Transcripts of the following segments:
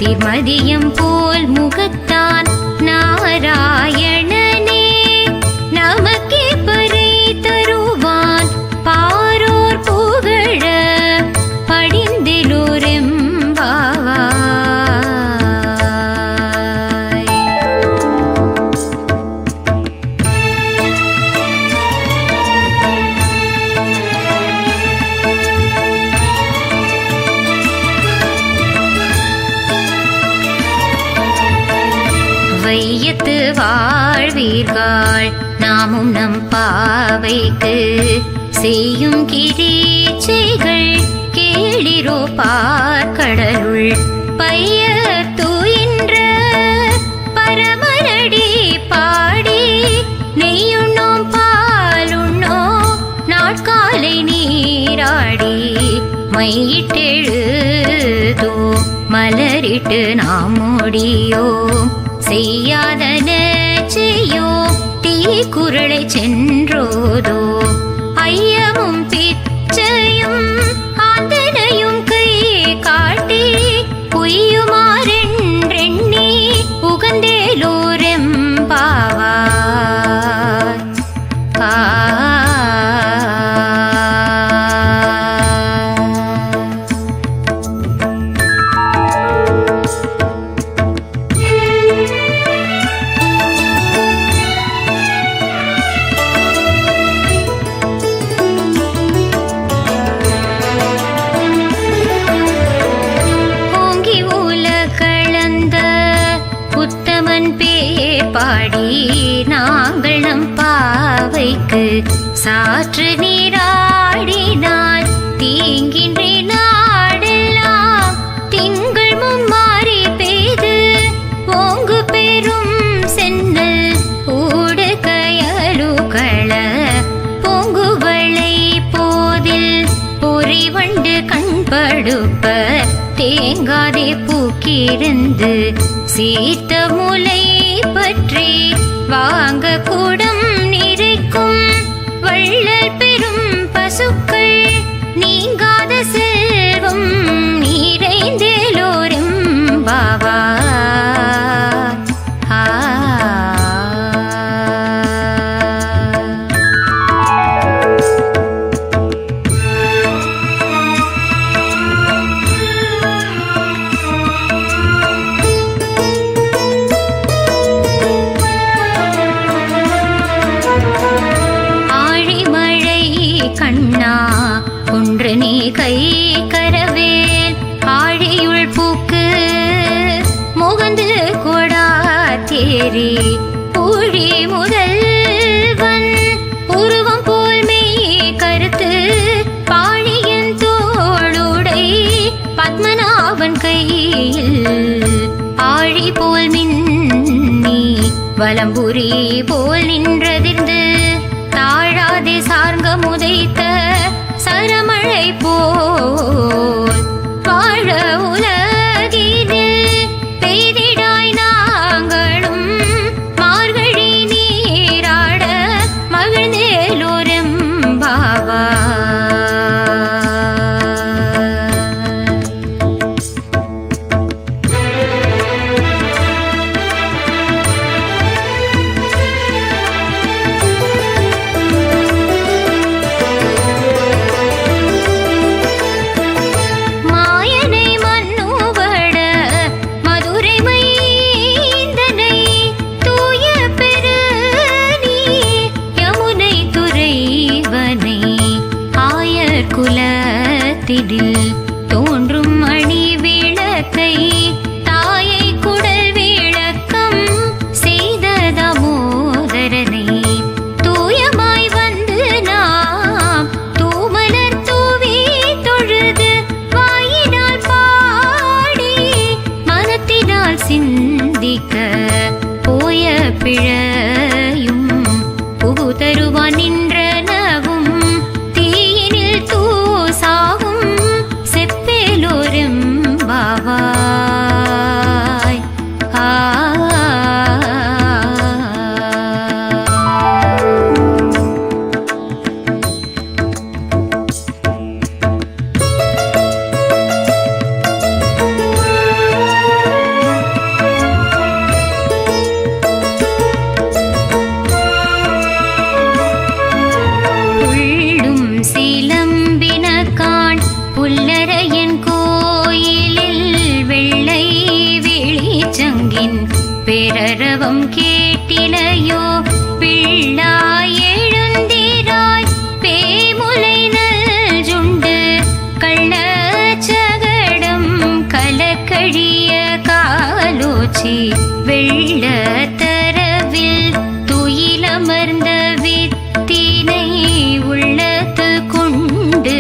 திருமதியம் போல் முகத்தான் நாராயணனே நமக்கே பறை தருவான் பாரோர் புகழ படிந்திலோரெம்பாவாய். வையத்து வாழ்வீர்கள் நாமும் நம் பாவைக்கு செய்யும் கிரீச்சைகள் கேளிரோ பார்க்கடலுள் பைய தூயின்ற பரமனடி பாடி நெய்யுண்ணோம் பாலுண்ணோம் நாட்காலை நீராடி மையிட்டெழுதோ மலரிட்டு நாம் முடியோம் செய்யாதன செய்யோ தீக்குறளை சென்றோதோ ஐயமும் பிச்சையும் ஆந்தனையும் கை காட்டி பொய்யுமாறென்றெண்ணி உகந்தேலோரெம்பாவாய். பாடி நாங்கள் நம் பாவைக்கு சாற்று நீராடினால் தீங்கின்றி நாடெல்லாம் திங்கள் மும்மாறி பெய்து ஓங்கு பெரும் சென்னல் ஊடு கயலுகள பொங்குவளை போதில் பொறிவண்டு கண்படுப்ப தேங்காதே பூக்கிருந்து சீத்த முலை பற்றி வாங்க கூடம் நிறைக்கும் வள்ளல் பெரும் பசுக்கள் நீங்காத செல்வம் நிறைந்தேலோரெம்பாவாய். கண்ணா ஒன்று நீ கை கரவேல் ஆழியுள் பூக்கு முகந்து கொடா தேரி ஊழி முதல்வன் உருவம் போல் மெய் கருத்து பாழியன் தோளுடை பத்மநாபன் கையில் ஆழி போல் மின்னி வலம்புரி போல் நின்றதிர்ந்து தாழாதே சார்ங்க முதைத்த சரமழை போல் வாழ உலகினில் பெய்திடாய் நாங்களும் மார்கழி நீராட மகிழ்ந்தேலோரெம்பாவாய். காட்சி வெள்ள தரவில் துயிலமர்ந்த வித்தினை உள்ளத்து கொண்டு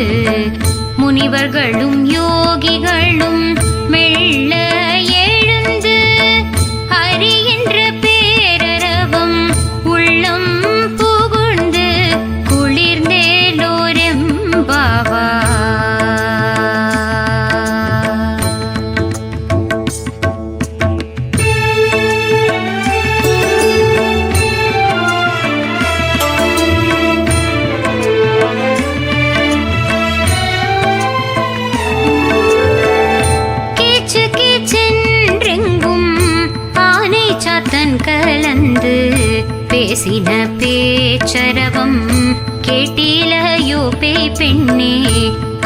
முனிவர்களும் யோகிகளும் மெல்ல எழுந்து அறிகின்ற பேரரவம் உள்ளம் புகுந்து குளிர்ந்தேலோரெம்பாவா. கலந்து பேசின பேச்சரவம் கேட்டிலையோ பேய் பெண்ணே,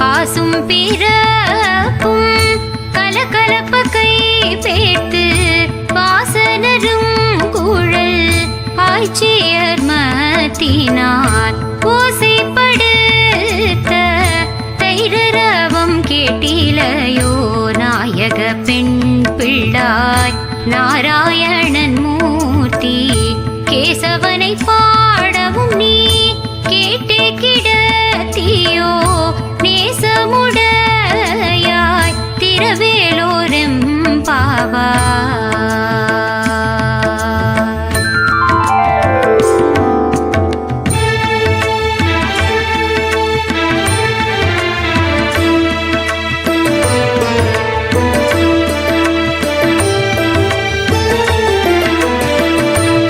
காசும் பிறப்பும் கலகலப்ப கை பேர்த்து வாசனரும் குழல் ஆய்ச்சியர் மத்தினார் ஓசைப்படுத்த தைரரவம் கேட்டிலையோ நாயக பெண் பிள்ளாய் நாராயணன் மூர்த்தி கேசவனை பாடவும் நீ கேட்டே கிடத்தியோ நேசமுடையாய் திரவேலோரெம்பாவா.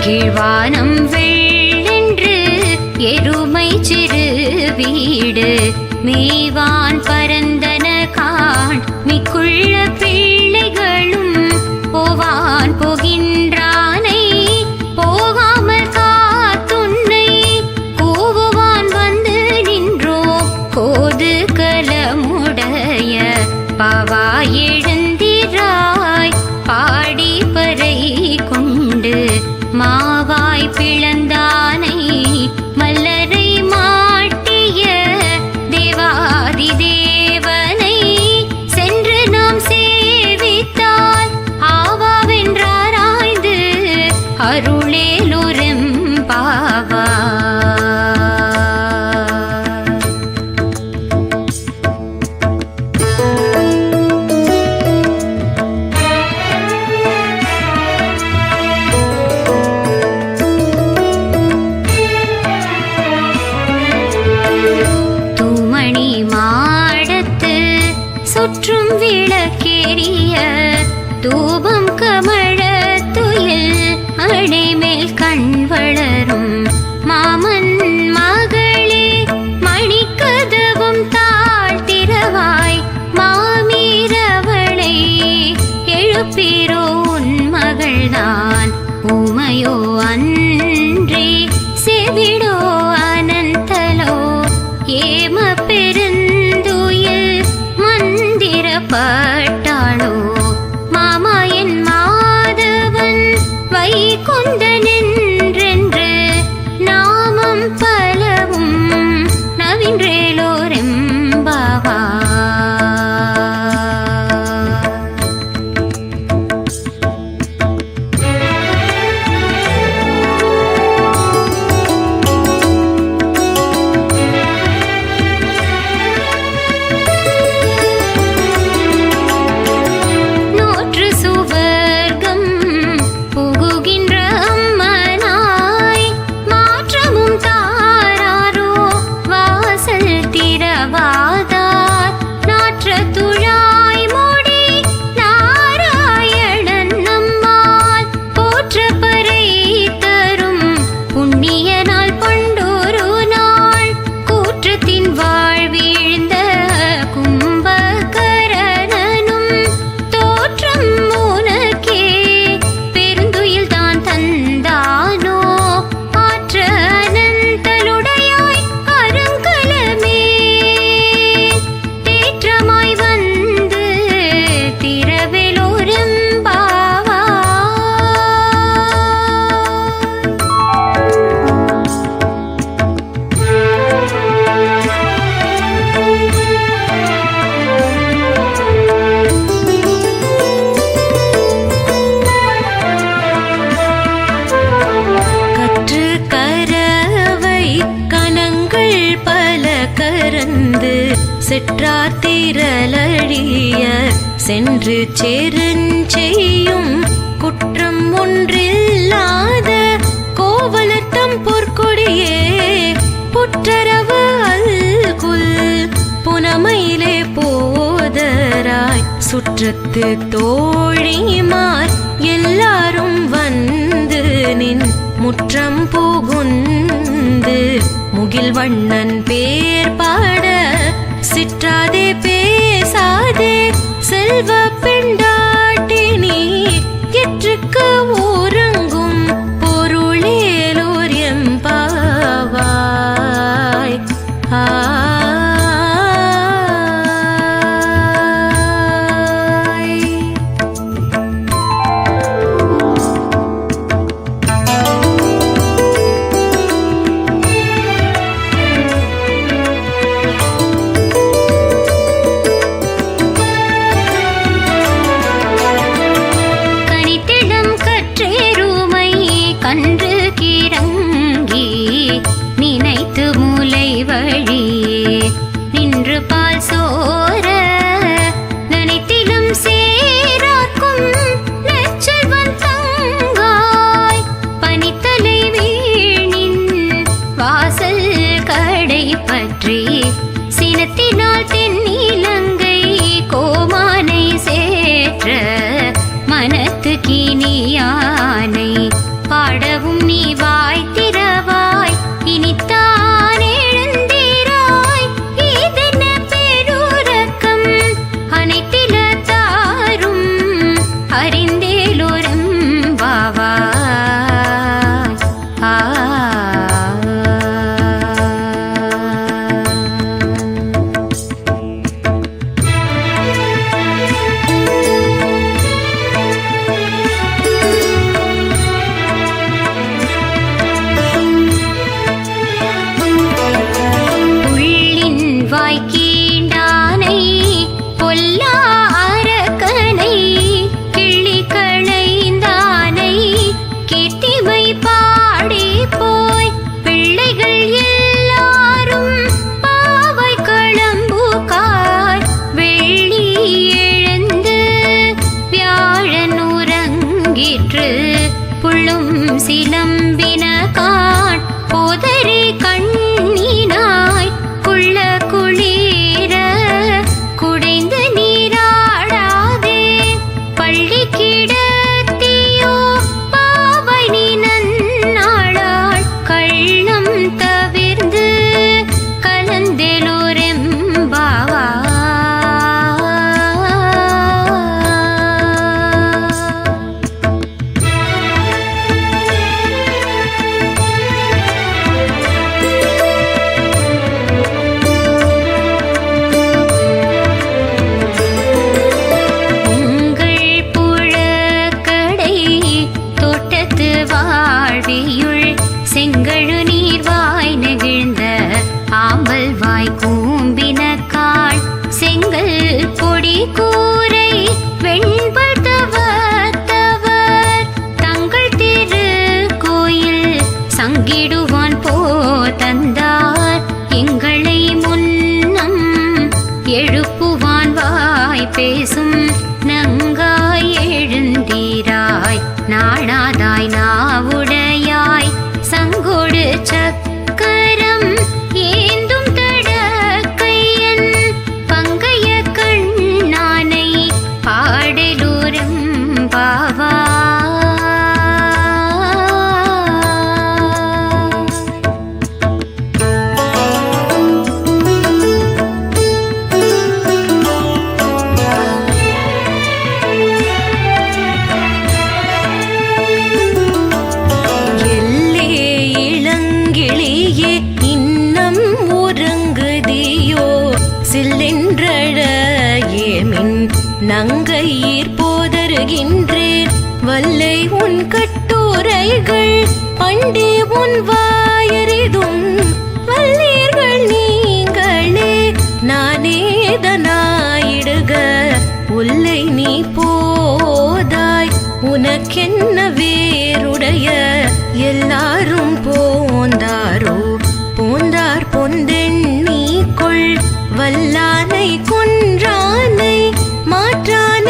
கீழ்வானம் வெள்ளென்று எருமை சிறு வீடு மேய்வான் பரந்தன காண் மிக்குள்ள பிள்ளைகளும் போவான் போகின்றானை போகாமல் காத்துன்னை கூவுவான் வந்து நின்றோ கோது கலமுடைய பாவா எழுந்திராய் பாடி பறை கொண்டு மாவாய் பிளந்தானை மல்லரை மாட்டிய தேவாதி தேவனை சென்று நாம் சேவித்தால் ஆவாவென்றாராய்ந்து அருளேலோரெம்பாவா. சுற்றும் விளக்கேறிய தூபம் கமழ துயில் அடைமேல் கண் வளரும் மாமன் மகளே மணிக்கதவும் தாழ்த்திரவாய் மாமீரவளை எழுப்பிரோ உன் மகள்தான் ஊமையோ அன்றே செவிடோ அனந்தலோ ஏம பெருந்துயில் மந்திரப்பட்டாளோ மாமா என் மாதவன் வைகுந்தனென்றென்று நாமம் பலவும் நவின்றேலோரெம்பாவா. சென்று சேருஞ்செய்யும் குற்றம் ஒன்றில்லாத கோவலத்தம் பொற்கொடியே புற்றரவு அல்குல் புனமையிலே போதராய் சுற்றத்து தோழிமார் எல்லாரும் வந்து நின் முற்றம் புகுந்து முகில் வண்ணன் பேர் பாட சிற்றாதே பேசாதே செல்வ பெண்டாட்டினி எற்றுக்கு ஊரங்கும் பொருளேலோர் எம்பாவாய். கன்று கிறங்கி நினைத்து மூலை வழியே நின்று பால் சோர நினைத்திலும் சேராக்கும் நெச்சல்வன் தங்காய் பனித்தலை வீணின் வாசல் கடை பற்றி சினத்தினால் தென்னிலங்கை கோமானை சேற்ற மனத்து கினியானை பாடவும் நீ வாய் திறவாய் இனித்தான் எழுந்தீராய் இதென்ன பெருரக்கம் அனைத்தில தாரும் அறிந்தேலோரும் வாவாய். வாய்க்கீண்டானை பொல்லா அரக்கனை கிள்ளி களைந்தானை கீர்த்திமை பாடி போய் பிள்ளைகள் எல்லாரும் பாவை களம்புகார் வெள்ளி எழுந்து வியாழன் உறங்கிற்று புள்ளும் சிலம்பின காண் போதரி கண்ணினாய் குள்ள குளிர குடைந்து நீராடாதே பள்ளி கிடத்தியோ பாவை நீ நன்னாளாள் கள்ளம் தவிர்ந்து கலந்தெலோரெம்பாவா. வாழ்வியுள் செங்கழு நீர் வாய் நெகிழ்ந்த ஆம்பல் வாய் கூம்பினக்காள் செங்கல் பொடி கூரை வெண்பல் தவர் தங்கள் திரு கோயில் சங்கிடுவான் போதந்தார் எங்களை முன்னம் எழுப்புவான் வாய் பேசும் நங்காய் எழுந்தீராய் நாடாதாய் நாவுடையாய் சங்கொடு சக்கரம் ஏந்தும் தடக்கையன் பங்கைய கண்ணானை பாடலூரம் பாவா. நங்கையீர் போதருகின்றேன் வல்லை உன் கட்டுரைகள் பண்டே உன் வாயறிதும் வல்லீர்கள் நீங்களே நானேதனாயிடுக உல்லை நீ போதாய் உனக்கென்ன வேறுடைய எல்லாரும் போந்தாரோ போந்தார் பொந்தெண்ணி கொள் வல்லானை கொன்றானை மாற்றான்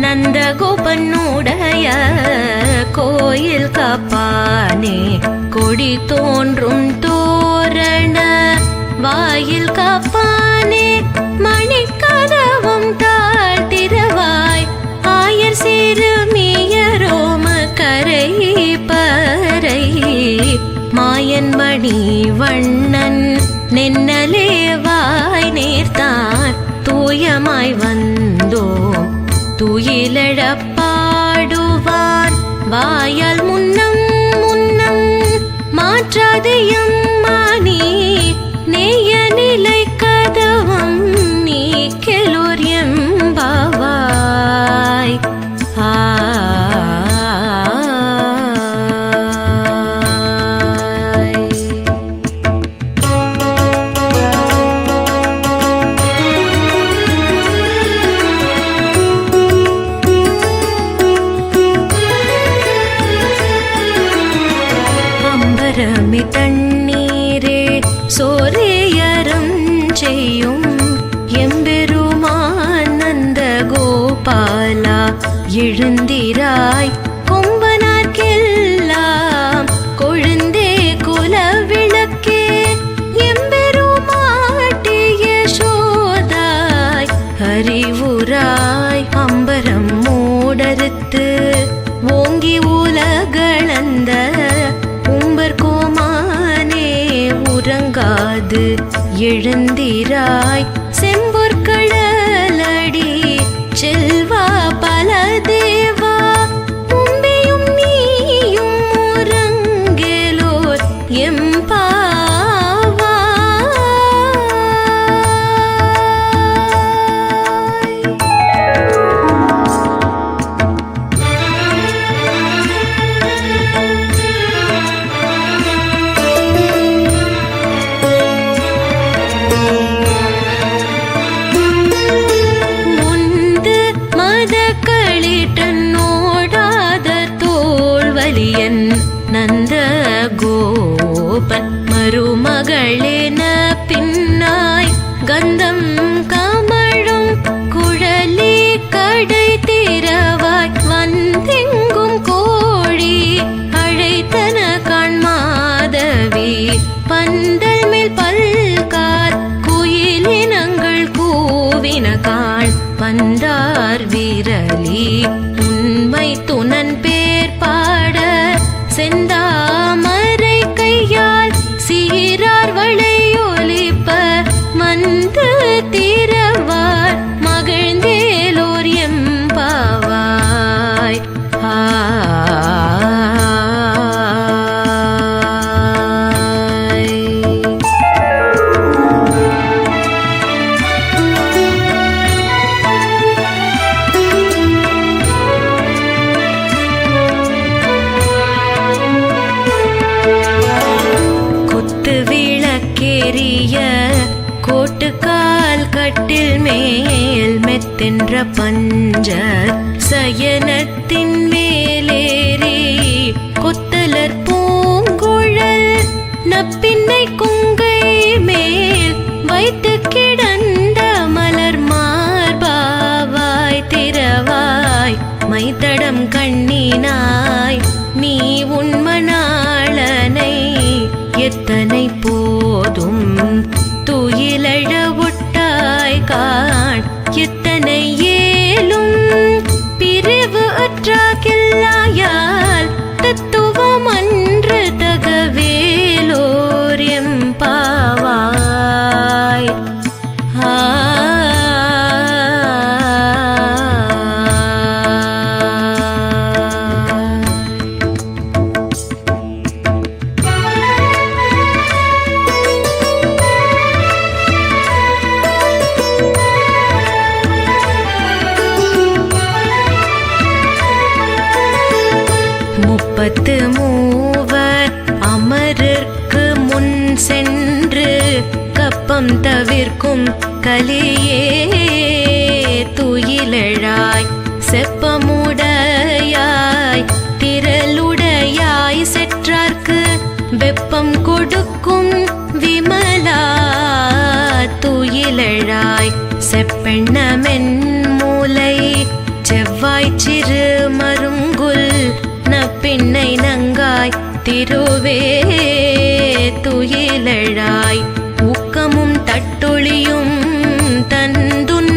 நந்தகோபனுடைய கோயில் காப்பானே, கொடி தோன்றும் தோரண வாயில் காப்பானே, மணிக்கதவம் தாழ்த்திரவாய் ஆயர் சிறுமியரோம கரை பறை மாயன் மணி வண்ணன் நென்னலே வாய் நேர்த்தான் தூயமாய் வந்தோம் துயிலழப் பாடுவான் வாயால் முன்னம் முன்னம் மாற்றாது எம்மானி நேய நிலை கதவம் நீக்கெலோர் எம்பாவாய். தண்ணீரே சோரேயரம் செய்யும் எம்பெருமான் நந்த கோபாலா எழுந்திராய் கொம்பனார்க்கெல்லாம் கொழுந்தே குல விளக்கே எம்பெருமாட்டிய சோதாய் அறிவுராய் அம்பரம் மூடறுத்து ஓங்கி உலகளந்த கோமானே உறங்காது எழுந்திராய் செம்பொற்கடலடி செல்வா பல தேவா உம்பியும் நீயும் உறங்கேலோர் எம்பாவாய். நந்த கோபன் மருமகளென பின்னாய் கந்தம் கமழும் குழலி கடை திறவாய் வந்தெங்கும் கோழி அழைத்தன காண்மாதவி பந்தல் மேல் பல்கார் குயிலினங்கள் கூவின காண் பந்தார் விரலி உண்மை துணன் பேர் பாட செந்தாமரை கையால் சீரார் வளை ஒலிப்ப மந்து திரவார் மகிழ்ந்தேலோர் எம்பாவாய். கோட்டுக்கால் கட்டில் மேல் மெத்தென்ற பஞ்ச சயனத்தின் மேலேறி கொத்தலர் பூங்குழல் நப்பின்னை குங்கை மேல் வைத்து கிடந்த மலர் மார்பாவாய் திரவாய் மைத்தடம் கண்ணினாய் நீ உன்மணாளனை எத்தனை போதும் துயிலழ ஒட்டாய் காண் எத்தனை ஏலும் பிரிவு அற்றாகில்லாயால் தத்துவம் அன்று தகவேலோர் எம்பாவாய். முப்பத்து மூவர் அமரர்க்கு முன் சென்று கப்பம் தவிர்க்கும் கலியே துயிலழாய் செப்பமுடையாய் திரளுடையாய் செற்றார்க்கு வெப்பம் கொடுக்கும் விமலா துயிலழாய் செப்பெண்ணமென் மூலை செவ்வா பாய்ச்சிறு மருங்குல் நப்பின்னை நங்காய் திருவே துயிலழாய் ஊக்கமும் தட்டொழியும் தந்துன்மணாளனை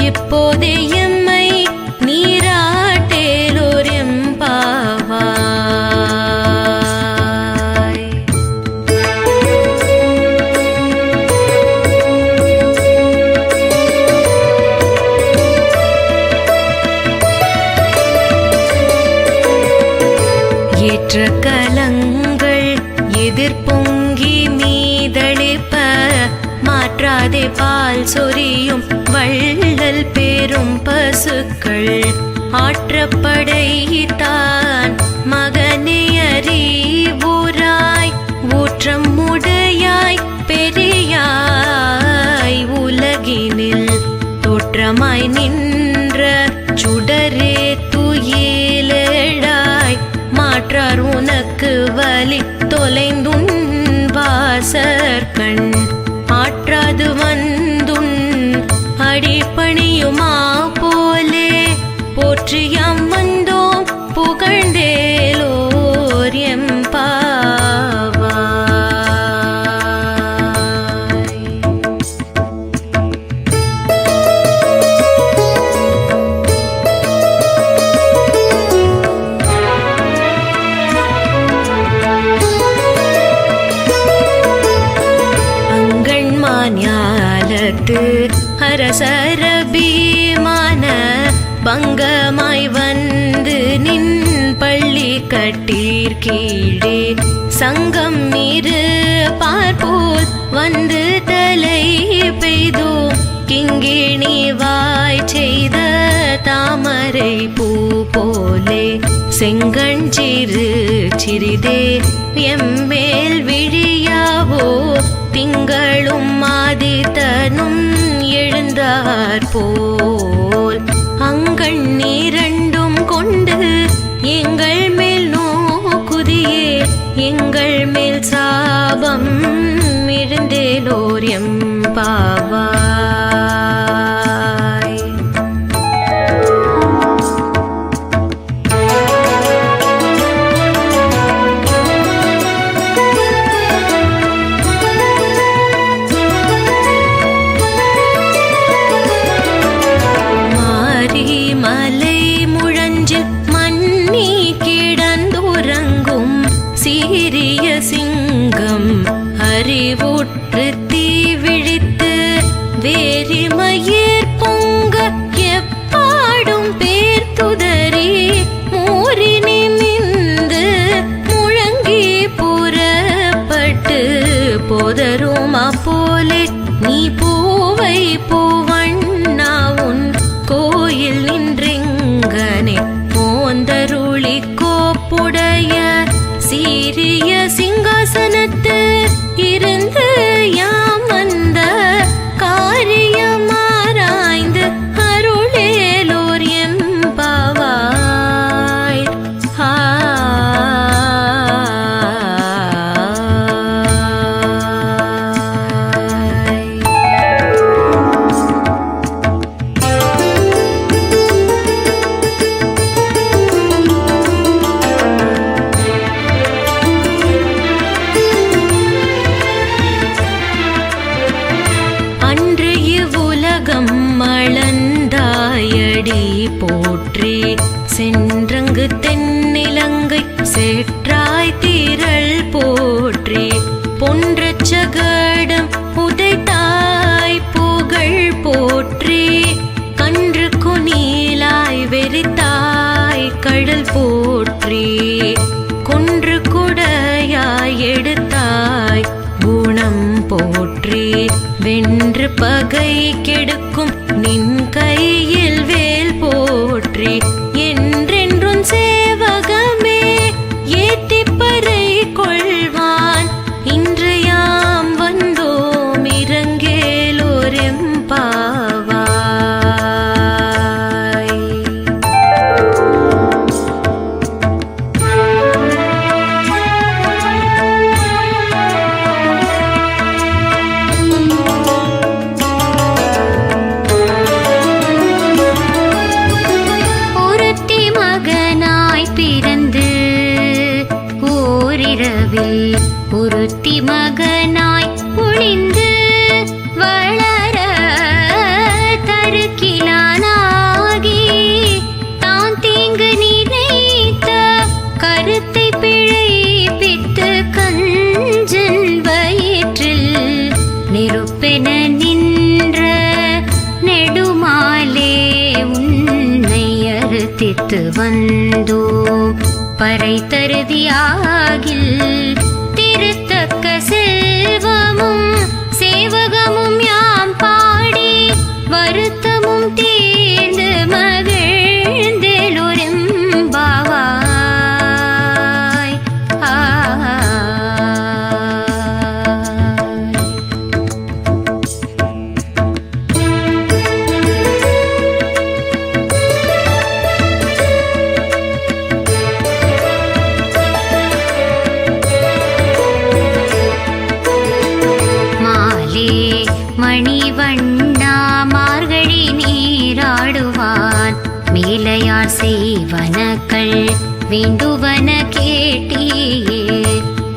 இப்போதே எம்மை நீராட்டேலோர் எம்பாவாய். ஏற்ற கலங்கள் எதிர்பொங்கி மீதளிப்ப மாற்றாதே பால் சொரியும் வள்ளல் பெரும் பசுக்கள் ஆற்றப்படைத்தான் மகனே அறிவுராய் ஊற்றம் உடையாய் பெரியாய் உலகினில் தோற்றமாய் நின்ற சுடரே துயிலழாய் மாற்றார் உனக்கு வலி தொலைந்துன் வாசற்கண் ஆற்றாது வந்துன் அடிப்பணியுமா போலே போற்றியாம் வந்தோம் புகழ்ந்தேலோர் எம்பாவாய். ஞாலத்து அரசர பீமான பங்கமாய் வந்து நின் பள்ளி கட்டீர் கீழே சங்கம் மீது பார்ப்போல் வந்து தலை பெய்தோ கிங்கிணி வாய் செய்த தாமரை பூ போலே செங்கஞ்சிறு சிறிதே எம்மேல் விழியாவோ திங்களும் ஆதித்தனும் எழுந்தார் போல் அங்கண்ணீரண்டும் கொண்டு எங்கள் மேல் நோக்குதியே எங்கள் மேல் சாபம் எழுந்தேலோர் எம்பாவாய். மலை முழஞ்சில் மன்னி கிடந்துறங்கும் சீரிய சிங்கம் அறிவுற்று தீ விழித்து வேரிமயிர் பொங்க எப்பாடும் பேர்த்துதறி மூரினி மிந்து முழங்கி புறப்பட்டு போதருமா போலே நீ பூவை பூவண்ணாவுன் கோயில் நின்றெங்கனே போந்தருளி கோப்புடைய சீரிய சிங்காசனத்து இருந்து யாம் வந்த காரியமாராய்ந்து அருளேலோர் எம்பாவாய். போற்றி சென்றங்கு தென்னிலங்கை சேற்றாய் திரள் போற்றி பொன்றச் சகடம் உதைத்தாய் புகழ் போற்றி கன்று குனிலாய் வெறித்தாய் கடல் போற்றி கொன்று குடையாய் எடுத்தாய் குணம் போற்றி வென்று பகை கெடுக்கும் நின் கையில் வேல் போற்றி என்றென்றும் சேவகமே ஏத்திப்பறை கொள்வான் இன்று யாம் வந்தோம் இறங்கேலோர் எம்பாவாய். மகனாய் ஒளிந்து வளர தருக்கிலானாகி தான் தீங்கு நினைத்த கருத்தை பிழைப்பித்து கஞ்சன் வயிற்றில் நெருப்பென நின்ற நெடுமாலே உன்னை அறுத்தித்து வந்தோம் பறை தருதியாகில் திருத்தக்க செல்வமும் சேவகமும் யாம் பாடி வருத்தமும் தீர்ந்து மகிழ்ந்தெழுரெம்பாவாய். மணிவண்ணா மார்கழி நீராடுவான் மேலையார் செய்வனக்கள் வேண்டுவன கேட்டியே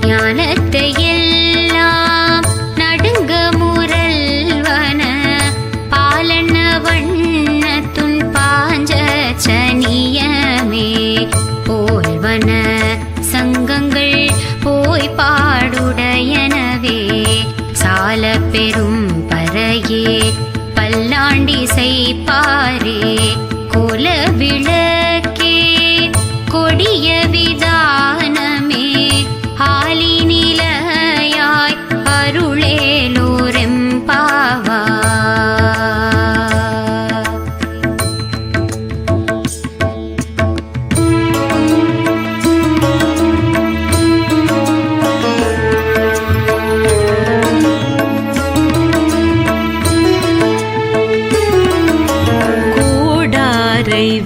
ஞானத்தை எல்லாம் நடுங்க முரல்வன பாலன வண்ணத்துன் பாஞ்ச சனியமே போல்வன சங்கங்கள் போய் பாடுடையனவே சால பெரும் பறையே பல்லாண்டி செய்பாரே கோல விளக்கே கொடிய விதானமே ஆலி நிலையாய் அருளேலோரெம்பாவா.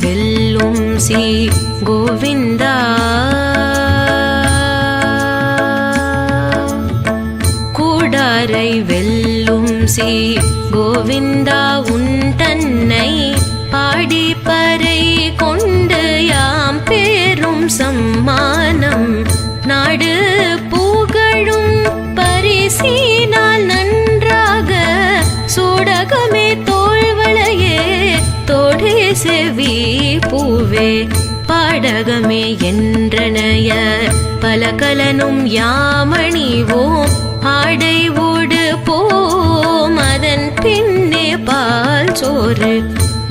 வெல்லும் சி கோவிந்தா கூடாரை வெல்லும் சி கோவிந்தா உன் தன்னை பாடி பறை கொண்டு யாம் பேரும் சம்மானம் நாடு புகழும் பரிசினால் நன்றாக சூடகமே தோள்வளையே தோடே செவி பூவே பாடகமே என்றனைய பலகலனும் யாமணிவோம் ஆடை ஓடு போம் அதன் பின்னே பால் சோறு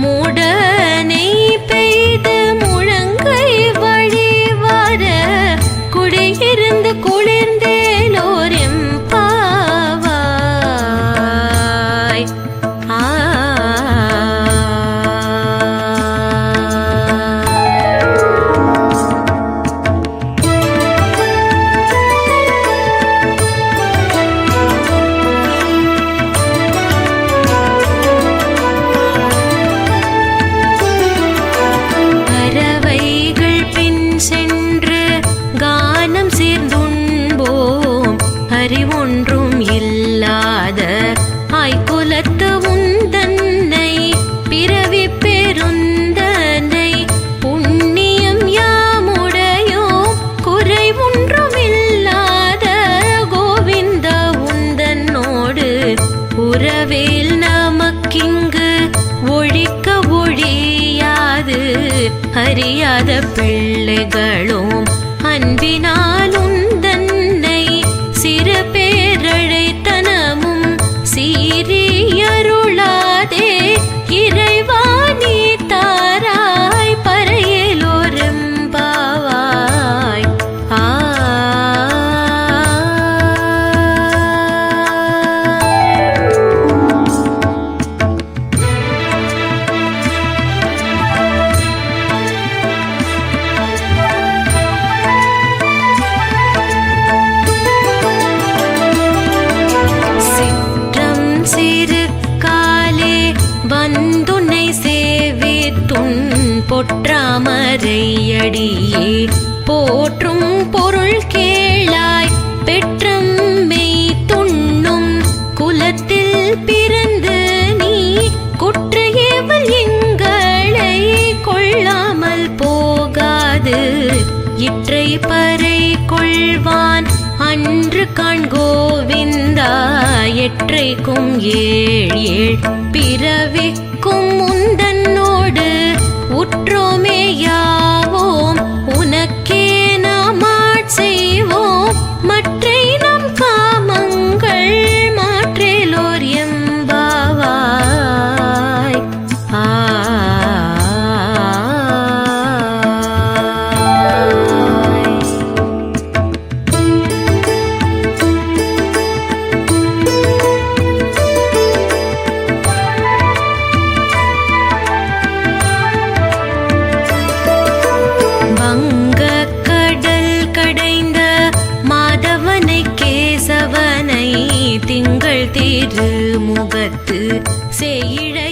மூடனை பெய்து முழங்கை வழி வர குடியிருந்து குளிர்ந்தேலோரெம் பாவாய். அறிவொன்றும் இல்லாத ஆய்குலத்து உந்தன்னை பிறவி பெருந்தனை புண்ணியம் யாமுடையோ குறை ஒன்றும் இல்லாத கோவிந்த உந்தன்னோடு உறவில் நமக்கிங்கு ஒழிக்க ஒழியாது அறியாத பிள்ளைகளும் அன்பினால் உந்தன்னை சிறு பேரழைத்தனமும் சீரியருளாதே இறைவா நீ தாராய் பறையலோரெம்பாவாய். வந்துன்னை சேவித்துன் பொற்றாமரையடியே போற்றும் பொருள் கேளாய் பெற்றம்மை துண்ணும் குலத்தில் பிறந்து நீ குற்றையேவல் எங்களை கொள்ளாமல் போகாது இற்றை பறை கொள்வான் அன்று காண்கோ எற்றைக்கும் ஏழ் பிறவிக்கும் முந்தன்னோடு உற்றோமே யாவோம் உனக்கே நாம் செய்வோம் மற்றை நம் காமங்கள் மாற்றேலோர் எம்பாவாய். கேசவனை திங்கள் திருமுகத்து சேயிழை